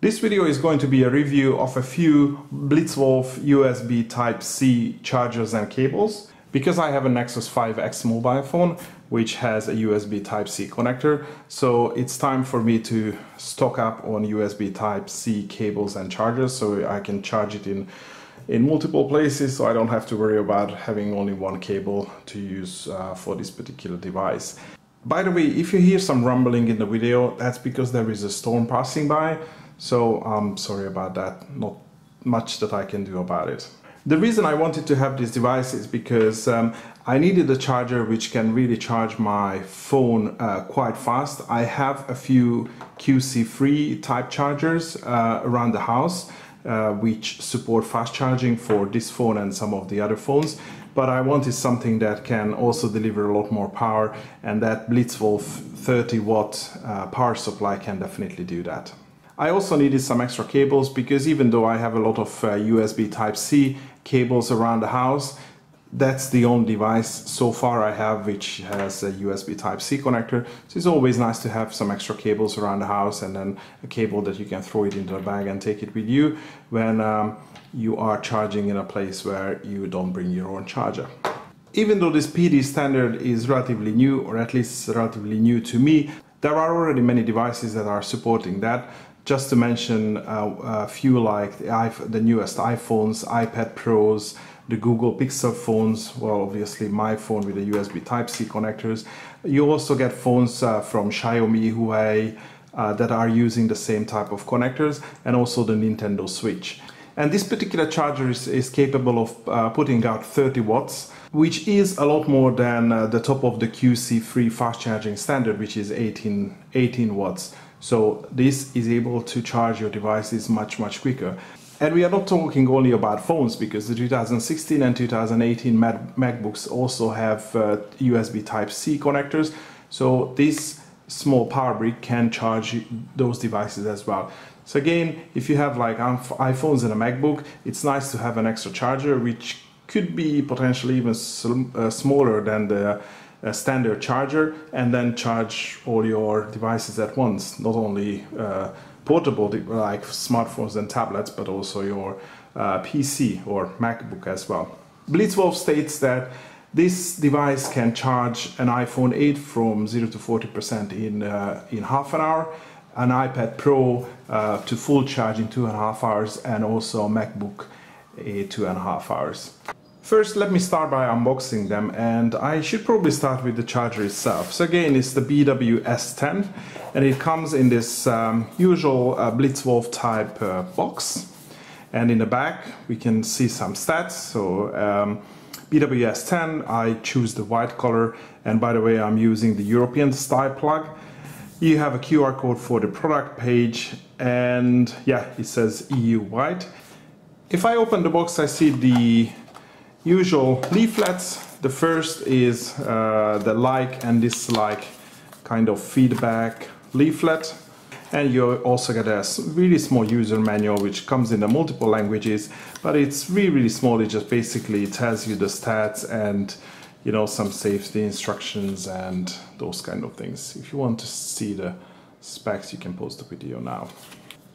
This video is going to be a review of a few Blitzwolf USB Type-C chargers and cables. Because I have a Nexus 5X mobile phone which has a USB Type-C connector, so it's time for me to stock up on USB Type-C cables and chargers so I can charge it in multiple places, so I don't have to worry about having only one cable to use for this particular device. By the way, if you hear some rumbling in the video, that's because there is a storm passing by, so I'm sorry about that. Not much that I can do about it. The reason I wanted to have this device is because I needed a charger which can really charge my phone quite fast. I have a few QC3 type chargers around the house which support fast charging for this phone and some of the other phones, but I wanted something that can also deliver a lot more power, and that Blitzwolf 30 watt power supply can definitely do that. I also needed some extra cables because even though I have a lot of USB Type-C cables around the house, that's the only device so far I have which has a USB Type-C connector. So it's always nice to have some extra cables around the house, and then a cable that you can throw it into a bag and take it with you when you are charging in a place where you don't bring your own charger. Even though this PD standard is relatively new, or at least relatively new to me, there are already many devices that are supporting that. Just to mention a few, like the newest iPhones, iPad Pros, the Google Pixel phones, well obviously my phone with the USB Type-C connectors. You also get phones from Xiaomi, Huawei that are using the same type of connectors, and also the Nintendo Switch. And this particular charger is capable of putting out 30 watts, which is a lot more than the top of the QC3 fast charging standard, which is 18 watts. So this is able to charge your devices much quicker. And we are not talking only about phones, because the 2016 and 2018 MacBooks also have USB Type-C connectors. So this small power brick can charge those devices as well. So again, if you have like iPhones and a MacBook, it's nice to have an extra charger, which could be potentially even smaller than the standard charger, and then charge all your devices at once, not only portable like smartphones and tablets, but also your PC or MacBook as well. Blitzwolf states that this device can charge an iPhone 8 from 0 to 40% in half an hour, an iPad Pro to full charge in 2.5 hours, and also a MacBook 2.5 hours. First, let me start by unboxing them, and I should probably start with the charger itself. So again, it's the BW-S10, and it comes in this usual Blitzwolf type box. And in the back, we can see some stats. So BW-S10, I choose the white color, and by the way, I'm using the European style plug. You have a QR code for the product page, and yeah, it says EU white. If I open the box, I see the usual leaflets. The first is the like and dislike kind of feedback leaflet, and you also get a really small user manual which comes in the multiple languages, but it's really small. It just basically tells you the stats and, you know, some safety instructions and those kind of things. If you want to see the specs, you can pause the video now.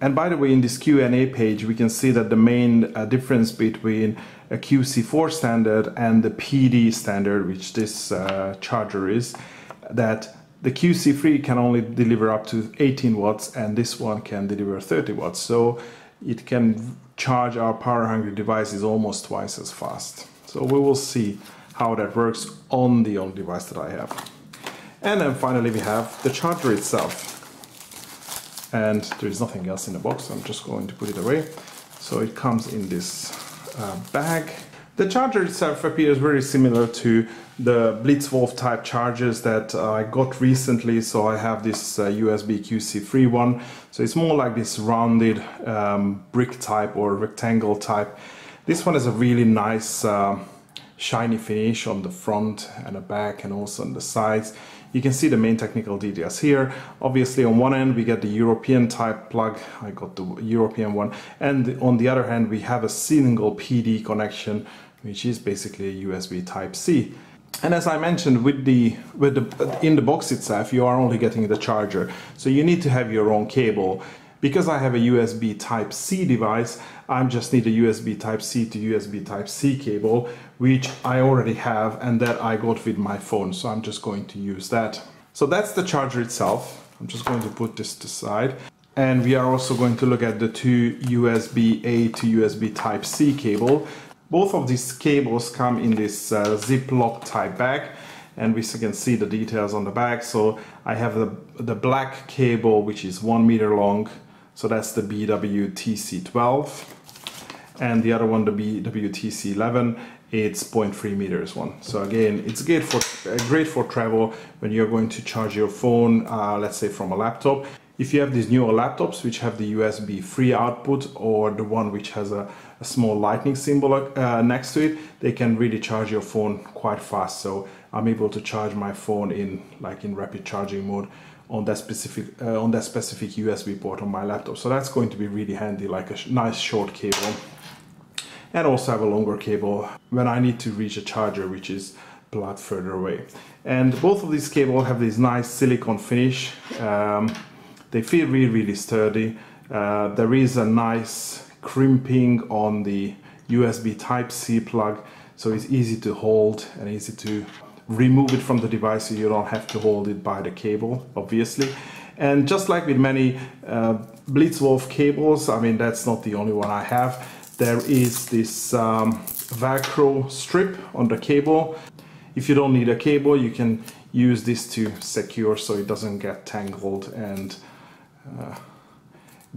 And by the way, in this Q&A page, we can see that the main difference between a QC4 standard and the PD standard, which this charger is, that the QC3 can only deliver up to 18 watts and this one can deliver 30 watts. So it can charge our power-hungry devices almost twice as fast. So we will see how that works on the only device that I have. And then finally we have the charger itself. And there is nothing else in the box, so I'm just going to put it away. So it comes in this bag. The charger itself appears very similar to the Blitzwolf type chargers that I got recently. So I have this USB QC3 one. So it's more like this rounded brick type or rectangle type. This one has a really nice shiny finish on the front and the back, and also on the sides. You can see the main technical details here. Obviously on one end we get the European type plug, I got the European one, and on the other hand we have a single PD connection, which is basically a USB Type-C. And as I mentioned, in the box itself you are only getting the charger, so you need to have your own cable. Because I have a USB Type-C device, I just need a USB Type-C to USB Type-C cable, which I already have and that I got with my phone. So I'm just going to use that. So that's the charger itself. I'm just going to put this to the side. And we are also going to look at the two USB-A to USB Type-C cable. Both of these cables come in this Ziploc type bag, and we can see the details on the back. So I have the black cable, which is 1 meter long. So that's the BW TC12. And the other one, the BW TC11, it's 0.3 meters one. So again, it's great for travel when you're going to charge your phone, let's say from a laptop. If you have these newer laptops which have the USB 3 output, or the one which has a small lightning symbol next to it, they can really charge your phone quite fast. So I'm able to charge my phone in rapid charging mode on that specific USB port on my laptop. So that's going to be really handy, like a nice short cable. And also have a longer cable when I need to reach a charger which is a lot further away. And both of these cables have this nice silicone finish. They feel really sturdy. There is a nice crimping on the USB Type-C plug, so it's easy to hold and easy to remove it from the device, so you don't have to hold it by the cable, obviously. And just like with many Blitzwolf cables, I mean, that's not the only one I have. There is this Velcro strip on the cable. If you don't need a cable, you can use this to secure so it doesn't get tangled and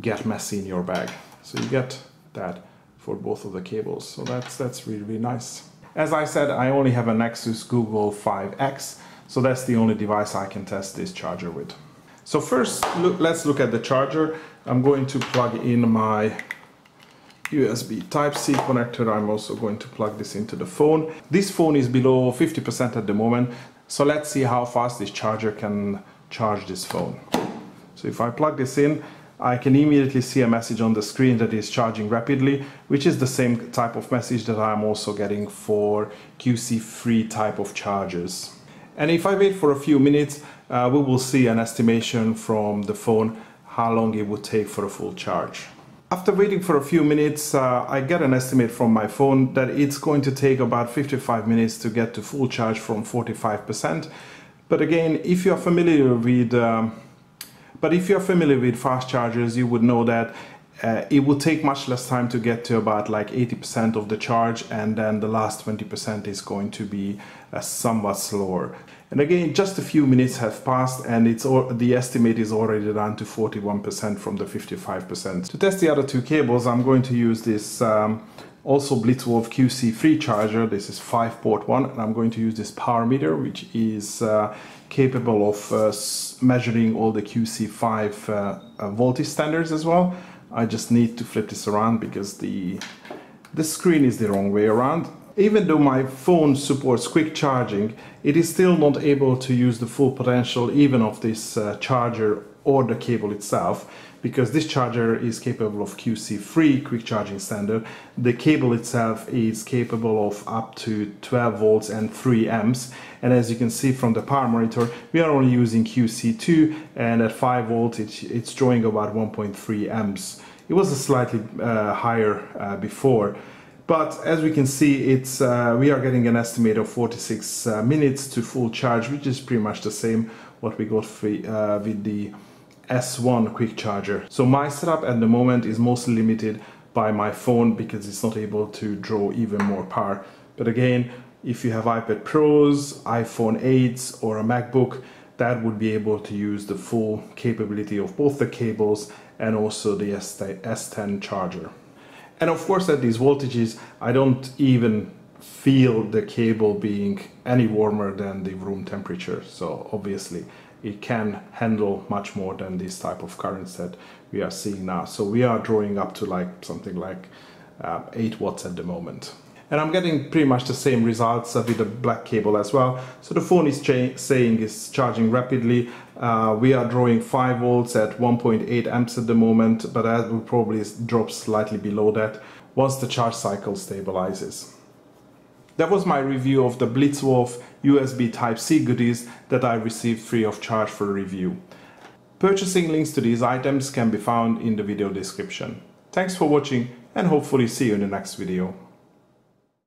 get messy in your bag. So you get that for both of the cables. So that's really nice. As I said, I only have a Nexus Google 5X, so that's the only device I can test this charger with. So first, let's look at the charger. I'm going to plug in my USB Type-C connector. I'm also going to plug this into the phone. This phone is below 50% at the moment, so let's see how fast this charger can charge this phone. So if I plug this in, I can immediately see a message on the screen that is charging rapidly, which is the same type of message that I'm also getting for QC3 type of chargers. And if I wait for a few minutes, we will see an estimation from the phone how long it would take for a full charge. After waiting for a few minutes, I get an estimate from my phone that it's going to take about 55 minutes to get to full charge from 45%. But again, if you're familiar with fast chargers, you would know that it would take much less time to get to about like 80% of the charge, and then the last 20% is going to be somewhat slower. And again, just a few minutes have passed and the estimate is already down to 41% from the 55%. To test the other two cables, I'm going to use this also Blitzwolf QC3 charger. This is 5-port one, and I'm going to use this power meter, which is capable of measuring all the QC5 voltage standards as well. I just need to flip this around because the screen is the wrong way around. Even though my phone supports quick charging, it is still not able to use the full potential even of this charger or the cable itself, because this charger is capable of QC3 quick charging standard. The cable itself is capable of up to 12 volts and 3 amps. And as you can see from the power monitor, we are only using QC2, and at 5 volts it's drawing about 1.3 amps. It was a slightly higher before. But as we can see, we are getting an estimate of 46 minutes to full charge, which is pretty much the same what we got with the S1 quick charger. So my setup at the moment is mostly limited by my phone because it's not able to draw even more power. But again, if you have iPad Pros, iPhone 8s or a MacBook, that would be able to use the full capability of both the cables and also the S10 charger. And of course, at these voltages, I don't even feel the cable being any warmer than the room temperature. So obviously it can handle much more than this type of currents that we are seeing now. So we are drawing up to something like 8 watts at the moment. And I'm getting pretty much the same results with the black cable as well. So the phone is saying it's charging rapidly. We are drawing 5 volts at 1.8 amps at the moment, but that will probably drop slightly below that once the charge cycle stabilizes. That was my review of the Blitzwolf USB Type-C goodies that I received free of charge for review. Purchasing links to these items can be found in the video description. Thanks for watching and hopefully see you in the next video.